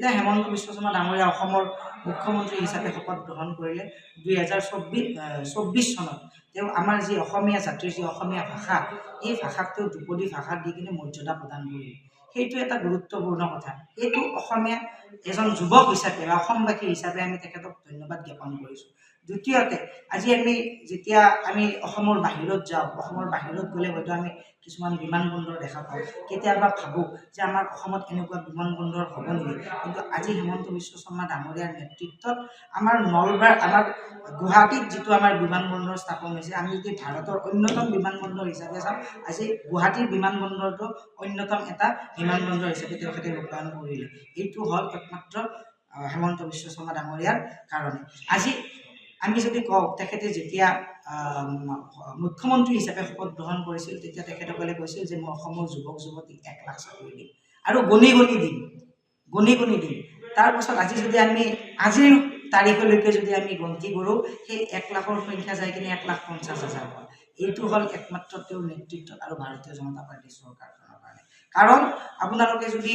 যেতিয়া হেমন্ত বিশ্ব শৰ্মা ডাঙৰীয়া অসমৰ মুখ্যমন্ত্ৰী হিচাপে শপত গ্ৰহণ কৰিলে 2024 চনত তেওঁ আমাৰ যি অসমীয়া জাতিৰ যি অসমীয়া ভাষা এই ভাষাক তেওঁ ধ্ৰুপদী ভাষা দি কিনে মৰ্যাদা প্ৰদান কৰিলে। সেইটো এটা গুৰুত্বপূৰ্ণ কথা। এইটো অসমীয়া এজন যুৱক হিচাপে বা অসমবাসী হিচাপে আমি তেখেতক ধন্যবাদ জ্ঞাপন কৰিছোঁ। দ্বিতীয়তে আজি যেতিয়া আমি অসমৰ বাহিৰত যাওঁ, অসমৰ বাহিৰত গ'লে হয়তো আমি কিছুমান বিমানবন্দৰ দেখা পাওঁ, কেতিয়াবা ভাবোঁ যে আমাৰ অসমত এনেকুৱা বিমানবন্দৰ হ'ব নেকি, কিন্তু আজি হেমন্ত বিশ্ব শৰ্মা ডাঙৰীয়াৰ নেতৃত্বত আমাৰ গুৱাহাটীত যিটো আমাৰ বিমানবন্দৰ স্থাপন হৈছে, আমি যদি ভাৰতৰ অন্যতম বিমানবন্দৰ হিচাপে চাওঁ, আজি গুৱাহাটীৰ বিমানবন্দৰটো অন্যতম এটা বিমানবন্দৰ হিচাপে তেখেতে ৰূপায়ণ কৰিলে। এইটো হ'ল একমাত্ৰ হেমন্ত বিশ্ব শৰ্মা ডাঙৰীয়াৰ কাৰণে। আজি আমি যদি কওঁ, তেখেতে যেতিয়া মুখ্যমন্ত্ৰী হিচাপে শপত গ্ৰহণ কৰিছিল, তেতিয়া তেখেতসকলে কৈছিল যে মই অসমৰ যুৱক যুৱতীক 1 লাখ চাকৰি দিম আৰু গণি গণি দিম। তাৰপাছত আজি যদি আমি আজিৰ তাৰিখলৈকে যদি আমি গন্তি কৰোঁ, সেই 1 লাখৰ সংখ্যা যাই কিনে 1,50,000 হ'ল। এইটো হ'ল একমাত্ৰ তেওঁৰ নেতৃত্বত আৰু ভাৰতীয় জনতা পাৰ্টীৰ চৰকাৰখনৰ কাৰণে। কাৰণ আপোনালোকে যদি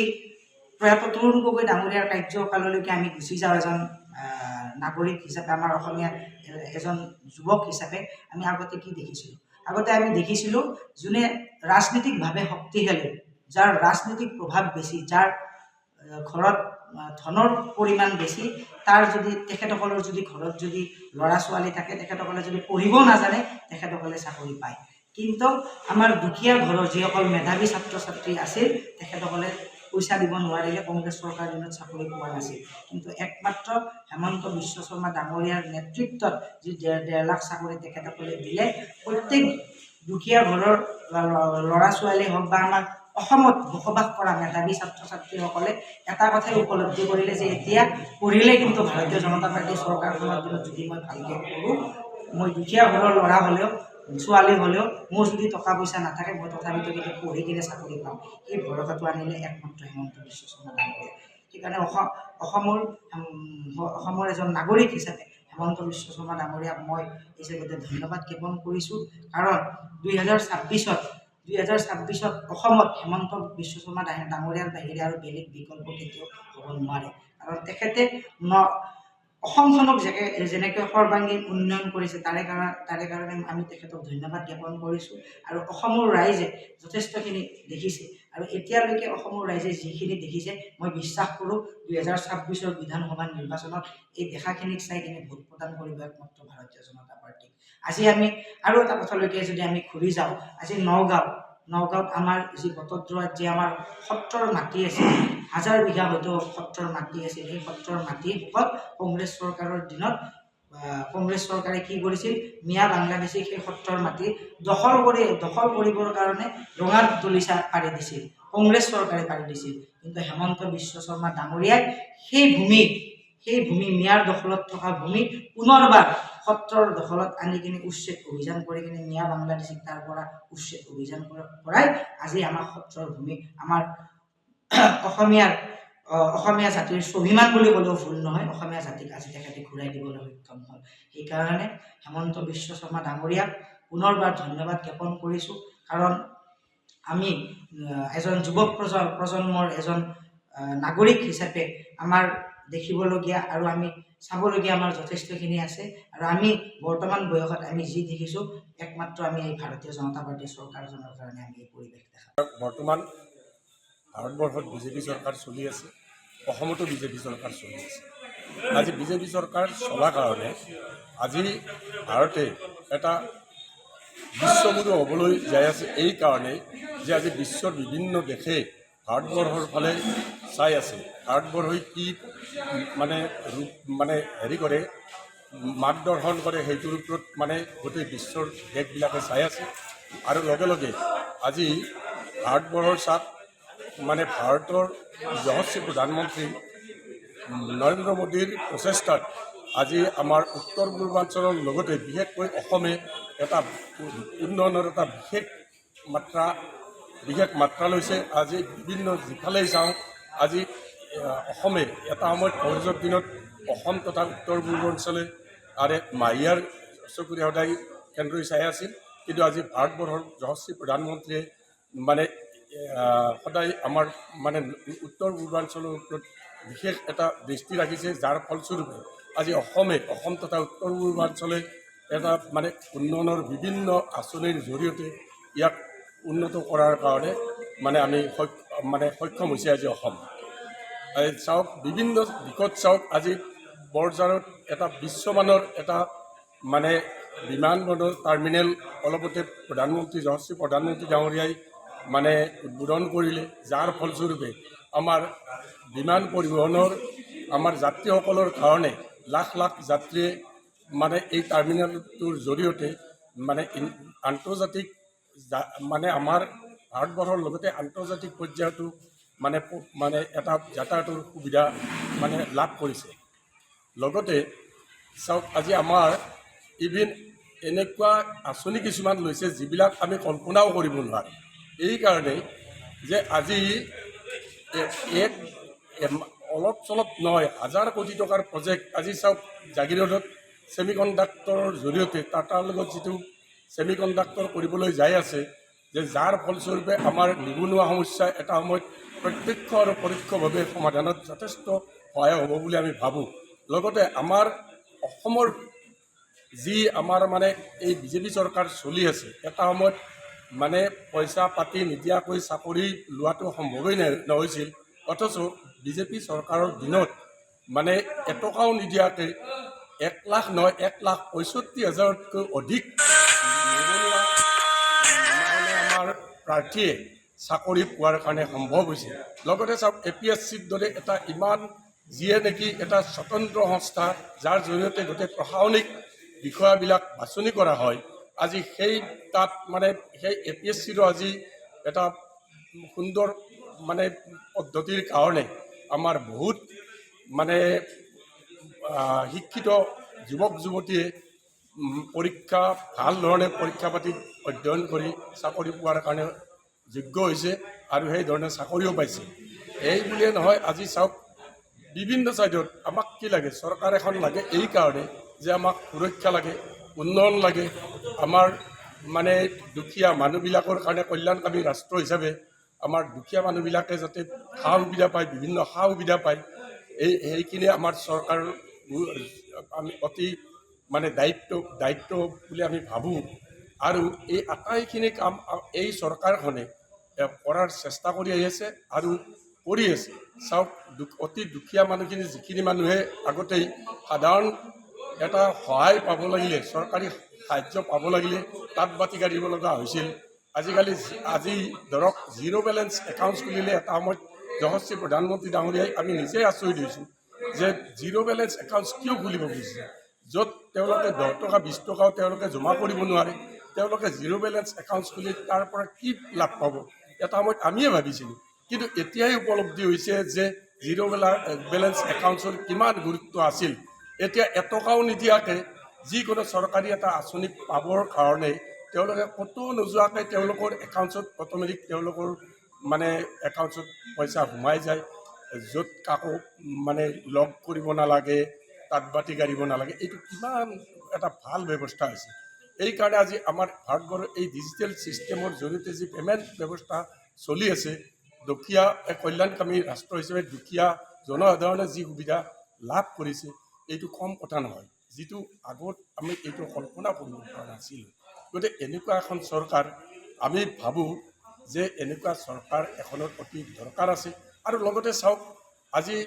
প্ৰয়াত তৰুণ গগৈ ডাঙৰীয়াৰ কাৰ্যকাললৈকে আমি গুচি যাওঁ, এজন নাগৰিক হিচাপে, আমাৰ অসমীয়া এজন যুৱক হিচাপে আমি আগতে কি দেখিছিলোঁ? আগতে আমি দেখিছিলোঁ যোনে ৰাজনীতিকভাৱে শক্তিশালী, যাৰ ৰাজনৈতিক প্ৰভাৱ বেছি, যাৰ ঘৰত ধনৰ পৰিমাণ বেছি, তেখেতসকলৰ যদি ঘৰত যদি ল'ৰা ছোৱালী থাকে, তেখেতসকলে যদি পঢ়িব নাজানে, তেখেতসকলে চাকৰি পায়। কিন্তু আমাৰ দুখীয়া ঘৰৰ যিসকল মেধাৱী ছাত্ৰ ছাত্ৰী আছিল, তেখেতসকলে পইচা দিব নোৱাৰিলে, কংগ্ৰেছ চৰকাৰ দিনত চাকৰি পোৱা নাছিল। কিন্তু একমাত্ৰ হেমন্ত বিশ্ব শৰ্মা ডাঙৰীয়াৰ নেতৃত্বত যি 1.5 লাখ চাকৰি তেখেতসকলে দিলে, প্ৰত্যেক দুখীয়া ঘৰৰ ল'ৰা ছোৱালী হওক বা আমাৰ অসমত বসবাস কৰা মেধাৱী ছাত্ৰ ছাত্ৰীসকলে এটা কথাই উপলব্ধি কৰিলে যে এতিয়া পঢ়িলে কিন্তু ভাৰতীয় জনতা পাৰ্টীৰ চৰকাৰখনৰ দিনত যদি মই ভালকৈ পঢ়োঁ, মই দুখীয়া ঘৰৰ ল'ৰা হ'লেও ছোৱালী হ'লেও মোৰ যদি টকা পইচা নাথাকে, মই তথাপিতো কিন্তু পঢ়ি কিনে চাকৰি পাম। এই ভৰসাটো আনিলে একমাত্ৰ হেমন্ত বিশ্ব শৰ্মা ডাঙৰীয়া। সেইকাৰণে অসমৰ এজন নাগৰিক হিচাপে হেমন্ত বিশ্ব শৰ্মা ডাঙৰীয়াক মই এই জেগাতে ধন্যবাদ জ্ঞাপন কৰিছোঁ। কাৰণ 2026 অসমত হেমন্ত বিশ্ব শৰ্মা ডাঙৰীয়াৰ বাহিৰে আৰু বেলেগ বিকল্প কেতিয়াও হ'ব নোৱাৰে। কাৰণ তেখেতে অসমখনক যেনেকৈ সৰ্বাংগীন উন্নয়ন কৰিছে, তাৰে কাৰণে আমি তেখেতক ধন্যবাদ জ্ঞাপন কৰিছোঁ। আৰু অসমৰ ৰাইজে যথেষ্টখিনি দেখিছে, আৰু এতিয়ালৈকে অসমৰ ৰাইজে যিখিনি দেখিছে, মই বিশ্বাস কৰোঁ 2026 বিধানসভা নিৰ্বাচনত এই দেখাখিনিক চাই কিনে ভোট প্ৰদান কৰিব একমাত্ৰ ভাৰতীয় জনতা পাৰ্টীক। আজি আমি আৰু এটা কথালৈকে যদি আমি ঘূৰি যাওঁ, আজি নগাঁৱত আমাৰ যি বটদ্ৰৱাত যি আমাৰ সত্ৰৰ মাটি আছিল, 1000 বিঘা হয়তো সত্ৰৰ মাটি আছিল, সেই সত্ৰৰ মাটিসকল কংগ্ৰেছ চৰকাৰৰ দিনত কংগ্ৰেছ চৰকাৰে কি কৰিছিল, মিয়া বাংলাদেশীক সেই সত্ৰৰ মাটি দখল কৰিবৰ কাৰণে ৰঙা দলিচা পাৰি দিছিল, কংগ্ৰেছ চৰকাৰে পাৰি দিছিল। কিন্তু হেমন্ত বিশ্ব শৰ্মা ডাঙৰীয়াই সেই ভূমি মিয়াৰ দখলত থকা ভূমি পুনৰবাৰ সত্ৰৰ দখলত আনি কিনে উচ্ছেদ অভিযান কৰি কিনে মিয়া বাংলাদেশীক তাৰ পৰা উচ্ছেদ অভিযান কৰাই আজি আমাৰ সত্ৰৰ ভূমি, আমাৰ অসমীয়া জাতিৰ স্বাভিমান বুলি ক'লেও ভুল নহয়, অসমীয়া জাতিক আজি তেখেতে ঘূৰাই দিবলৈ সক্ষম হ'ল। সেইকাৰণে হেমন্ত বিশ্ব শৰ্মা ডাঙৰীয়াক পুনৰবাৰ ধন্যবাদ জ্ঞাপন কৰিছোঁ। কাৰণ আমি এজন যুৱক প্ৰজন্মৰ এজন নাগৰিক হিচাপে আমাৰ দেখিবলগীয়া আৰু আমি চাবলগীয়া আমাৰ যথেষ্টখিনি আছে। আৰু আমি বৰ্তমান বয়সত আমি যি দেখিছোঁ, একমাত্ৰ আমি এই ভাৰতীয় জনতা পাৰ্টীৰ চৰকাৰজনৰ কাৰণে আমি এই পৰিৱেশ দেখা। বৰ্তমান ভাৰতবৰ্ষত বিজেপি চৰকাৰ চলি আছে, অসমতো বিজেপি চৰকাৰ চলি আছে। আজি বিজেপি চৰকাৰ চলাৰ কাৰণে আজি ভাৰতে এটা বিশ্বগুৰু হ'বলৈ যাই আছে। এই কাৰণেই যে আজি বিশ্বৰ বিভিন্ন দেশে ভাৰতবৰ্ষৰ ফালে চাই আছে, ভাৰতবৰ্ষই কি হেৰি কৰে, মাৰ্গদৰ্শন কৰে, সেইটোৰ ওপৰত গোটেই বিশ্বৰ দেশবিলাকে চাই আছে। আৰু লগে লগে আজি ভাৰতবৰ্ষৰ চাপ ভাৰতৰ যশস্বী প্ৰধানমন্ত্ৰী নৰেন্দ্ৰ মোদীৰ প্ৰচেষ্টাত আজি আমাৰ উত্তৰ পূৰ্বাঞ্চলৰ লগতে বিশেষকৈ অসমে এটা উন্নয়নৰ এটা বিশেষ মাত্ৰা লৈছে। আজি বিভিন্ন যিফালেই যাওঁ, আজি অসমে এটা সময়ত কংগ্ৰেছৰ দিনত অসম তথা উত্তৰ পূৰ্বাঞ্চলে মাহিয়াৰ চকুৰে সদায় কেন্দ্ৰই চাই আছিল। কিন্তু আজি ভাৰতবৰ্ষৰ যশস্বী প্ৰধানমন্ত্ৰীয়ে সদায় আমাৰ উত্তৰ পূৰ্বাঞ্চলৰ ওপৰত বিশেষ এটা দৃষ্টি ৰাখিছে, যাৰ ফলস্বৰূপে আজি অসম তথা উত্তৰ পূৰ্বাঞ্চলে এটা মানে উন্নয়নৰ বিভিন্ন আঁচনিৰ জৰিয়তে ইয়াক উন্নত কৰাৰ কাৰণে মানে আমি সক্ষম হৈছে আজি অসম। চাওক, বিভিন্ন দিশত চাওক, আজি বৰঝাৰত এটা বিশ্বমানৰ এটা মানে বিমানবন্দৰ টাৰ্মিনেল অলপতে যশস্বী প্ৰধানমন্ত্ৰী ডাঙৰীয়াই মানে উদ্বোধন কৰিলে, যাৰ ফলস্বৰূপে আমাৰ বিমান পৰিবহণৰ আমাৰ যাত্ৰীসকলৰ কাৰণে লাখ লাখ যাত্ৰীয়ে মানে এই টাৰ্মিনেলটোৰ জৰিয়তে মানে আন্তৰ্জাতিক মানে আমাৰ ভাৰতবৰ্ষৰ লগতে আন্তৰ্জাতিক পৰ্যায়তো মানে এটা যাতায়াতৰ সুবিধা মানে লাভ কৰিছে। লগতে চাওক, আজি আমাৰ ইভিন এনেকুৱা আঁচনি কিছুমান লৈছে যিবিলাক আমি কল্পনাও কৰিব নোৱাৰোঁ। এইকাৰণে যে আজি অলপ চলপ নহয়, হাজাৰ কোটি টকাৰ প্ৰজেক্ট আজি চাওক, জাগিৰোডত ছেমিকণ্ডাক্টৰৰ জৰিয়তে টাটাৰ লগত যিটো ছেমিকণ্ডাক্টৰ কৰিবলৈ যাই আছে, যে যাৰ ফলস্বৰূপে আমাৰ নিবনুৱা সমস্যা এটা সময়ত প্ৰত্যক্ষ আৰু পৰোক্ষভাৱে সমাধানত যথেষ্ট সহায় হ'ব বুলি আমি ভাবোঁ। লগতে আমাৰ অসমৰ যি আমাৰ মানে এই বিজেপি চৰকাৰ চলি আছে, এটা সময়ত মানে পইচা পাতি নিদিয়াকৈ চাকৰি লোৱাটো সম্ভৱেই নহৈছিল, অথচ বিজেপি চৰকাৰৰ দিনত মানে এটকাও নিদিয়াকৈ 1,65,000তকৈ অধিক নিবনুৱা আমাৰ প্ৰাৰ্থীয়ে চাকৰি পোৱাৰ কাৰণে সম্ভৱ হৈছে। লগতে চাওক, APSCৰ দৰে এটা ইমান যিয়ে নেকি এটা স্বতন্ত্ৰ সংস্থা, যাৰ জৰিয়তে গোটেই প্ৰশাসনিক বিষয়াবিলাক বাছনি কৰা হয়, আজি সেই তাত মানে সেই APSCৰো আজি এটা সুন্দৰ মানে পদ্ধতিৰ কাৰণে আমাৰ বহুত মানে শিক্ষিত যুৱক যুৱতীয়ে পৰীক্ষা ভাল ধৰণে পৰীক্ষা পাতি অধ্যয়ন কৰি চাকৰি পোৱাৰ কাৰণে যোগ্য হৈছে আৰু সেই ধৰণে চাকৰিও পাইছে। এই বুলিয়ে নহয়, আজি চাওক, বিভিন্ন ছাইডত আমাক কি লাগে, চৰকাৰ এখন লাগে এই কাৰণে যে আমাক সুৰক্ষা লাগে, উন্নয়ন লাগে, আমাৰ মানে দুখীয়া মানুহবিলাকৰ কাৰণে কল্যাণকামী ৰাষ্ট্ৰ হিচাপে আমাৰ দুখীয়া মানুহবিলাকে যাতে সা সুবিধা পায়, বিভিন্ন সা সুবিধা পায়, সেইখিনি আমাৰ চৰকাৰৰ আমি অতি মানে দায়িত্ব বুলি আমি ভাবোঁ। আৰু এই আটাইখিনি কাম এই চৰকাৰখনে কৰাৰ চেষ্টা কৰি আহি আছে আৰু কৰি আছে। চাওক, অতি দুখীয়া মানুহখিনি, যিখিনি মানুহে আগতেই সাধাৰণ এটা সহায় পাব লাগিলে, চৰকাৰী সাহায্য পাব লাগিলে তাঁত বাতি কাঢ়িব লগা হৈছিল, আজি ধৰক জিৰ' বেলেঞ্চ একাউণ্টছ খুলিলে এটা সময়ত যশস্বী প্ৰধানমন্ত্ৰী ডাঙৰীয়াই আমি নিজেই আচৰিত হৈছোঁ যে জিৰ' বেলেঞ্চ একাউণ্টছ কিয় খুলিব খুজিছে, য'ত তেওঁলোকে 10 টকা 20 টকাও তেওঁলোকে জমা কৰিব নোৱাৰে, তেওঁলোকে জিৰ' বেলেঞ্চ একাউণ্টছ খুলি তাৰ পৰা কি লাভ পাব, এটা সময়ত আমিয়ে ভাবিছিলোঁ। কিন্তু এতিয়াই উপলব্ধি হৈছে যে জিৰ' বেলেঞ্চ একাউণ্টছৰ কিমান গুৰুত্ব আছিল। এতিয়া এটকাও নিদিয়াকৈ যিকোনো চৰকাৰী এটা আঁচনি পাবৰ কাৰণে তেওঁলোকে ক'তো নোযোৱাকৈ তেওঁলোকৰ একাউণ্টছত অট'মেটিক তেওঁলোকৰ মানে একাউণ্টছত পইচা সোমাই যায়, য'ত কাকো মানে লগ কৰিব নালাগে, তাঁত বাতি কাঢ়িব নালাগে। এইটো কিমান এটা ভাল ব্যৱস্থা হৈছে। এইকাৰণে আজি আমাৰ ভাৰতবৰ্ষৰ এই ডিজিটেল ছিষ্টেমৰ জৰিয়তে যি পে'মেণ্ট ব্যৱস্থা চলি আছে, দুখীয়া কল্যাণকামী ৰাষ্ট্ৰ হিচাপে দুখীয়া জনসাধাৰণে যি সুবিধা লাভ কৰিছে, এইটো কম কথা নহয়, যিটো আগত আমি এইটো কল্পনা কৰিব পৰা নাছিলোঁ। গতিকে এনেকুৱা এখন চৰকাৰ আমি ভাবোঁ যে এনেকুৱা চৰকাৰ এখনৰ অতি দৰকাৰ আছে। আৰু লগতে চাওক, আজি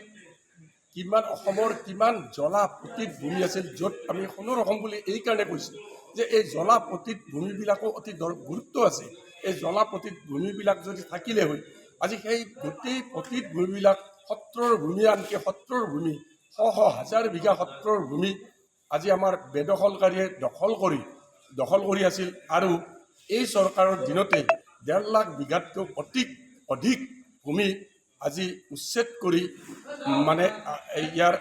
অসমৰ কিমান জলাপতিত ভূমি আছিল, য'ত আমি সোণৰ অসম বুলি এইকাৰণে কৈছোঁ যে এই জলাপতিত ভূমিবিলাকো অতি গুৰুত্ব আছে। এই জলাপতিত ভূমিবিলাক যদি থাকিলে হয়, আজি সেই গোটেই পতিত ভূমিবিলাক সত্ৰৰ ভূমি, আনকি সত্ৰৰ ভূমি হাজাৰ বিঘা সত্ৰৰ ভূমি আজি আমাৰ বেদখলকাৰীয়ে দখল কৰি আছিল। আৰু এই চৰকাৰৰ দিনতে 1.5 লাখ বিঘাতকৈ অধিক ভূমি আজি উচ্ছেদ কৰি মানে ইয়াৰ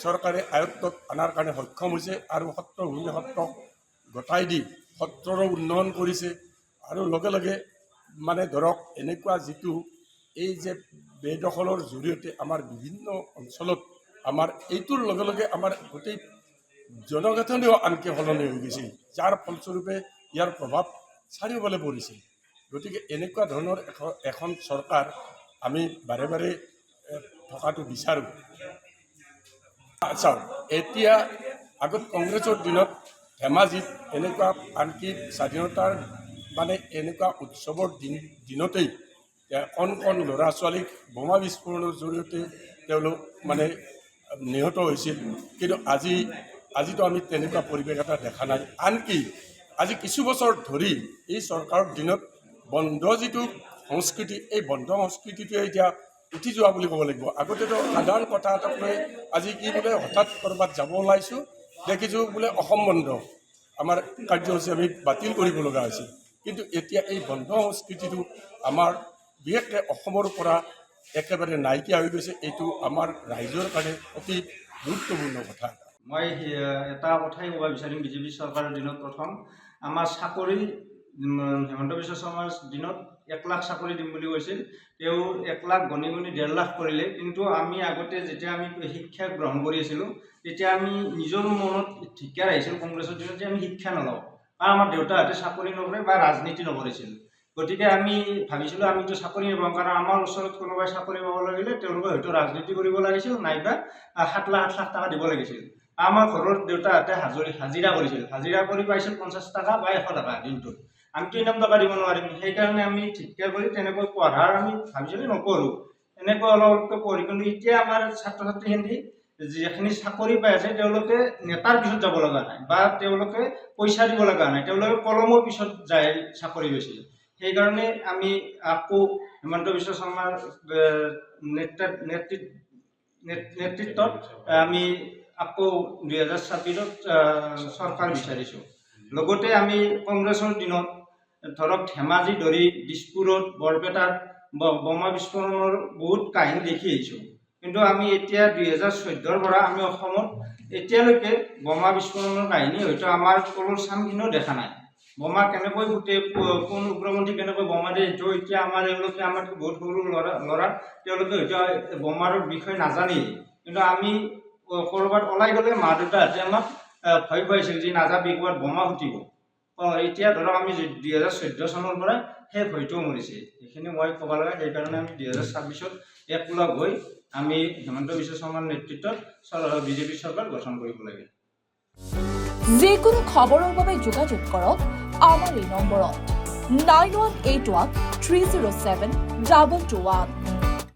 চৰকাৰে আয়ত্তত অনাৰ কাৰণে সক্ষম হৈছে আৰু সত্ৰৰ ভূমি সত্ৰক গতাই দি সত্ৰৰো উন্নয়ন কৰিছে। আৰু লগে লগে মানে ধৰক এনেকুৱা যিটো এই যে বেদখলৰ জৰিয়তে আমাৰ বিভিন্ন অঞ্চলত আমাৰ এইটোৰ লগে লগে আমাৰ গোটেই জনগাঁথনিও আনকি সলনি হৈ গৈছিল, যাৰ ফলস্বৰূপে ইয়াৰ প্ৰভাৱ চাৰিওফালে পৰিছিল। গতিকে এনেকুৱা ধৰণৰ এখন চৰকাৰ আমি বাৰে বাৰে থকাটো বিচাৰোঁ। চাওক, এতিয়া আগত কংগ্ৰেছৰ দিনত ধেমাজিত এনেকুৱা আনকি স্বাধীনতাৰ মানে এনেকুৱা উৎসৱৰ দিনতেই কণ কণ ল'ৰা ছোৱালীক বোমা বিস্ফোৰণৰ জৰিয়তে তেওঁলোক মানে নিহত হৈছিল। কিন্তু আজিতো আমি তেনেকুৱা পৰিৱেশ এটা দেখা নাই। আনকি আজি কিছু বছৰ ধৰি এই চৰকাৰৰ দিনত বন্ধ যিটো সংস্কৃতি, এই বন্ধ সংস্কৃতিটোৱে এতিয়া উঠি যোৱা বুলি ক'ব লাগিব। আগতেতো সাধাৰণ কথা এটাক লৈ আজি কি বোলে হঠাৎ ক'ৰবাত যাব ওলাইছোঁ, দেখিছোঁ বোলে অসম বন্ধ, আমাৰ কাৰ্যসূচী আমি বাতিল কৰিব লগা হৈছিল। কিন্তু এতিয়া এই বন্ধ সংস্কৃতিটো আমাৰ বিশেষকৈ অসমৰ পৰা একেবাৰে নাইকিয়া হৈ গৈছে। এইটো আমাৰ ৰাইজৰ কাৰণে অতি গুৰুত্বপূৰ্ণ কথা। মই এটা কথাই ক'ব বিচাৰিম, বিজেপি চৰকাৰৰ দিনত প্ৰথম আমাৰ চাকৰি হিমন্ত বিশ্ব শৰ্মাৰ দিনত 1 লাখ চাকৰি দিম বুলি কৈছিল। তেওঁ 1 লাখ গণি 1.5 লাখ কৰিলে। কিন্তু আমি আগতে যেতিয়া আমি শিক্ষা গ্ৰহণ কৰি আছিলোঁ, তেতিয়া আমি নিজৰ মনত ধিক্কাৰ আহিছিল কংগ্ৰেছৰ দিনত যে আমি শিক্ষা নলওঁ, বা আমাৰ দেউতাহঁতে চাকৰি নকৰে বা ৰাজনীতি নকৰিছিল। গতিকে আমি ভাবিছিলোঁ আমিতো চাকৰি নাপাম, কাৰণ আমাৰ ওচৰত কোনোবাই চাকৰি পাব লাগিলে তেওঁলোকে হয়তো ৰাজনীতি কৰিব লাগিছিল, নাইবা 7 লাখ 8 লাখ টকা দিব লাগিছিল। আমাৰ ঘৰৰ দেউতাহঁতে হাজিৰা কৰিছিল, হাজিৰা কৰি পাইছিল 50 টকা বা 100 টকা দিনটোত। আমিতো ইমান টকা দিব নোৱাৰিম। সেইকাৰণে আমি ধিক্কাৰ কৰি তেনেকৈ পঢ়াৰ আমি ভাবিছিলোঁ নপঢ়োঁ, এনেকৈ অলপ অলপকৈ পঢ়ি। কিন্তু এতিয়া আমাৰ ছাত্ৰ ছাত্ৰীখিনি যিখিনি চাকৰি পাই আছে তেওঁলোকে নেতাৰ পিছত যাব লগা নাই, বা তেওঁলোকে পইচা দিব লগা নাই, তেওঁলোকে কলমৰ পিছত যায় চাকৰি পাইছে। সেইকাৰণে আমি আকৌ হিমন্ত বিশ্ব শৰ্মাৰ নেতৃত্বত আমি আকৌ 2026ত চৰকাৰ বিচাৰিছোঁ। লগতে আমি কংগ্ৰেছৰ দিনত ধৰক ধেমাজি ধৰি দিছপুৰত, বৰপেটাত বোমা বিস্ফোৰণৰ বহুত কাহিনী দেখি আহিছোঁ। কিন্তু আমি এতিয়া 2014ৰ পৰা আমি অসমত এতিয়ালৈকে বোমা বিস্ফোৰণৰ কাহিনী হয়তো আমাৰ কলৰ চামখিনিও দেখা নাই। বোমা কেনেকৈ ফুটে, কোন উগ্ৰপন্থী কেনেকৈ বোমা দিয়ে, এইটো এতিয়া আমাতকৈ বহুত সৰু ল'ৰা তেওঁলোকে হয়তো বোমাৰ বিষয়ে নাজানেই। কিন্তু আমি ক'ৰবাত ওলাই গ'লে মা দেউতাহঁতে আমাক ভয় খুৱাইছিল যে নাযাবি, ক'ৰবাত বোমা ফুটিব। এতিয়া ধৰক আমি 2014 চনৰ পৰা সেই ভয়টোও মৰিছে। সেইখিনি মই ক'ব লাগে। সেইকাৰণে আমি 2026ত একলগ হৈ আমি হিমন্ত বিশ্ব শৰ্মাৰ নেতৃত্বত বিজেপি চৰকাৰ গঠন কৰিব লাগে। যিকোনো খবৰৰ বাবে যোগাযোগ কৰক আমাৰ এই নম্বৰত 9181 307 221।